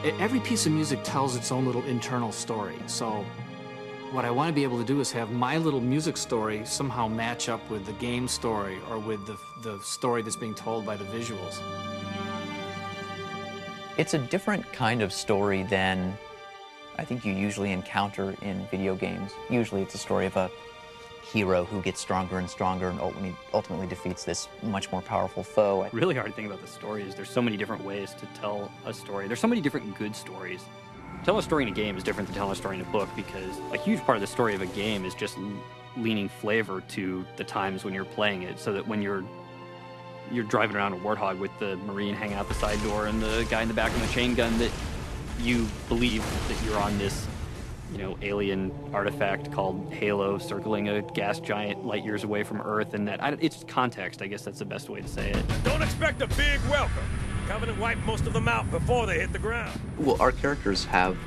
Every piece of music tells its own little internal story. So what I want to be able to do is have my little music story somehow match up with the game story or with the story that's being told by the visuals. It's a different kind of story than I think you usually encounter in video games. Usually it's a story of a hero who gets stronger and stronger and ultimately defeats this much more powerful foe. The really hard thing about the story is there's so many different ways to tell a story. There's so many different good stories. Telling a story in a game is different than telling a story in a book, because a huge part of the story of a game is just leaning flavor to the times when you're playing it, so that when you're driving around a Warthog with the Marine hanging out the side door and the guy in the back with the chain gun, that you believe that you're on this, alien artifact called Halo circling a gas giant light years away from Earth, and it's context. I guess that's the best way to say it. Don't expect a big welcome. Covenant wiped most of them out before they hit the ground. Well, our characters have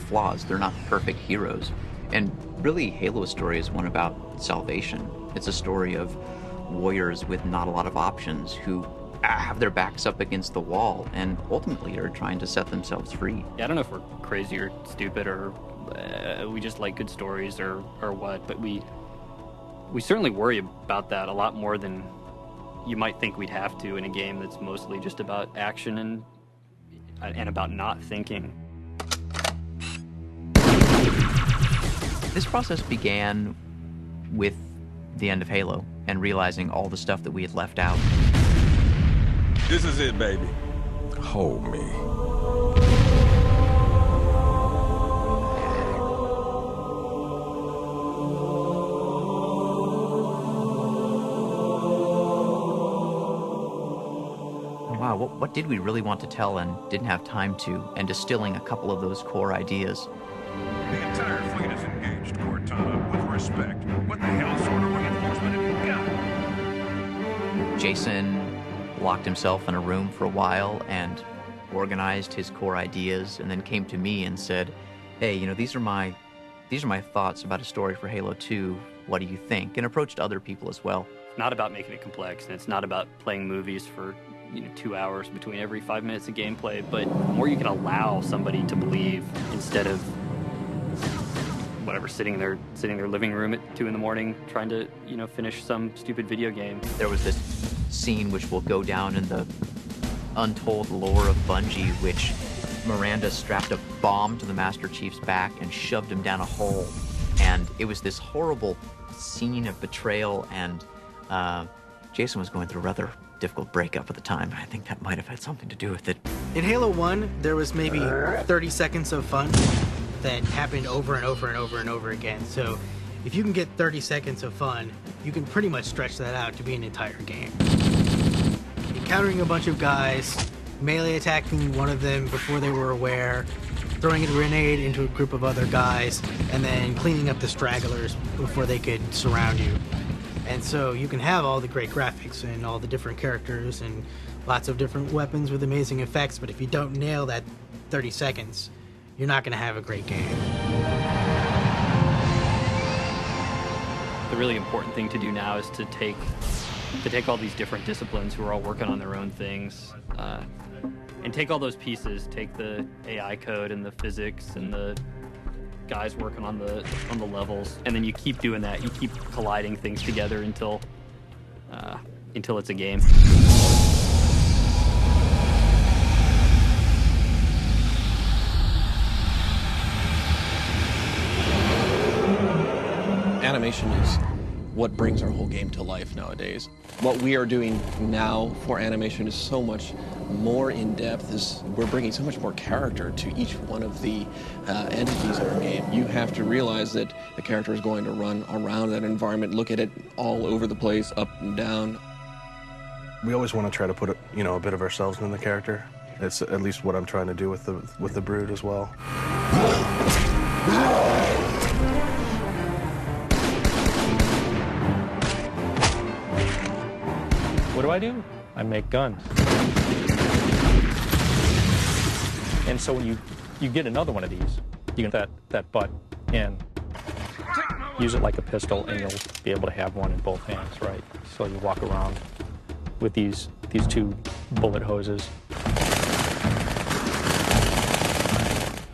flaws. They're not perfect heroes. And really, Halo's story is one about salvation. It's a story of warriors with not a lot of options who have their backs up against the wall and ultimately are trying to set themselves free. Yeah, I don't know if we're crazy or stupid or we just like good stories or what, but we certainly worry about that a lot more than you might think we'd have to in a game that's mostly just about action and about not thinking. This process began with the end of Halo and realizing all the stuff that we had left out. This is it, baby. Hold me. Wow, what did we really want to tell and didn't have time to, and distilling a couple of those core ideas. The entire fleet is engaged, Cortana, with respect. What the hell sort of reinforcement have you got? Jason locked himself in a room for a while and organized his core ideas, and then came to me and said, hey, these are my thoughts about a story for Halo 2. What do you think? And approached other people as well. It's not about making it complex, and it's not about playing movies for 2 hours between every 5 minutes of gameplay, but the more you can allow somebody to believe instead of sitting in their living room at 2 a.m. trying to finish some stupid video game. There was this scene which will go down in the untold lore of Bungie, which Miranda strapped a bomb to the Master Chief's back and shoved him down a hole, and it was this horrible scene of betrayal, and Jason was going through a rather difficult breakup at the time. I think that might have had something to do with it. In Halo 1, there was maybe 30 seconds of fun that happened over and over and over and over again. So if you can get 30 seconds of fun, you can pretty much stretch that out to be an entire game. Encountering a bunch of guys, melee attacking one of them before they were aware, throwing a grenade into a group of other guys, and then cleaning up the stragglers before they could surround you. And so you can have all the great graphics and all the different characters and lots of different weapons with amazing effects, but if you don't nail that 30 seconds, you're not going to have a great game. The really important thing to do now is to take all these different disciplines who are all working on their own things, and take all those pieces, take the AI code and the physics and the guys working on the levels, and then you keep doing that. You keep colliding things together until it's a game. Animation is what brings our whole game to life nowadays. What we are doing now for animation is so much more in-depth. We're bringing so much more character to each one of the entities in our game. You have to realize that the character is going to run around that environment, look at it all over the place, up and down. We always want to try to put a bit of ourselves in the character. It's at least what I'm trying to do with the Brood as well. What do I do? I make guns. And so when you get another one of these, you get that butt in, use it like a pistol, and you'll be able to have one in both hands, right? So you walk around with these two bullet hoses.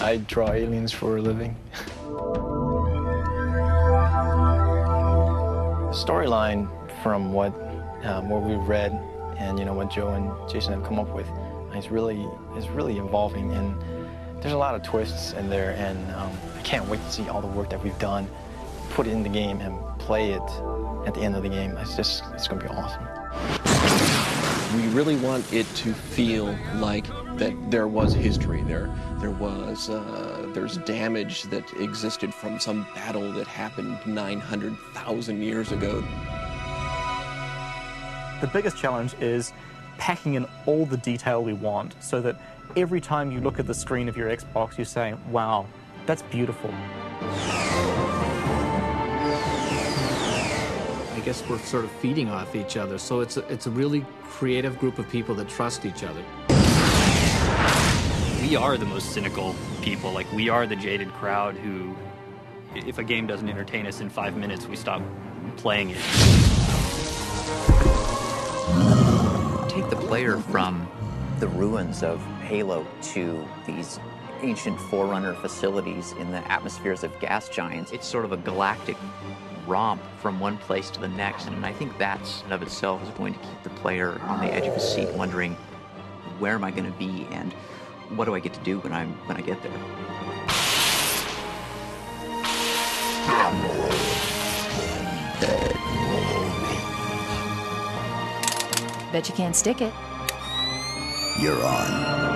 I draw aliens for a living. Storyline from what we've read and what Joe and Jason have come up with is really evolving, and there's a lot of twists in there, and I can't wait to see all the work that we've done, put it in the game and play it at the end of the game. It's going to be awesome. We really want it to feel like that there was history there. There's damage that existed from some battle that happened 900,000 years ago. The biggest challenge is packing in all the detail we want so that every time you look at the screen of your Xbox, you're saying, wow, that's beautiful. I guess we're sort of feeding off each other, so it's a really creative group of people that trust each other. We are the most cynical people. Like, we are the jaded crowd who, if a game doesn't entertain us in 5 minutes, we stop playing it. Take the player from the ruins of Halo to these ancient Forerunner facilities in the atmospheres of gas giants. It's sort of a galactic romp from one place to the next, and I think that's in of itself is going to keep the player on the edge of his seat, wondering, where am I going to be, and what do I get to do when I get there? Bet you can't stick it. You're on.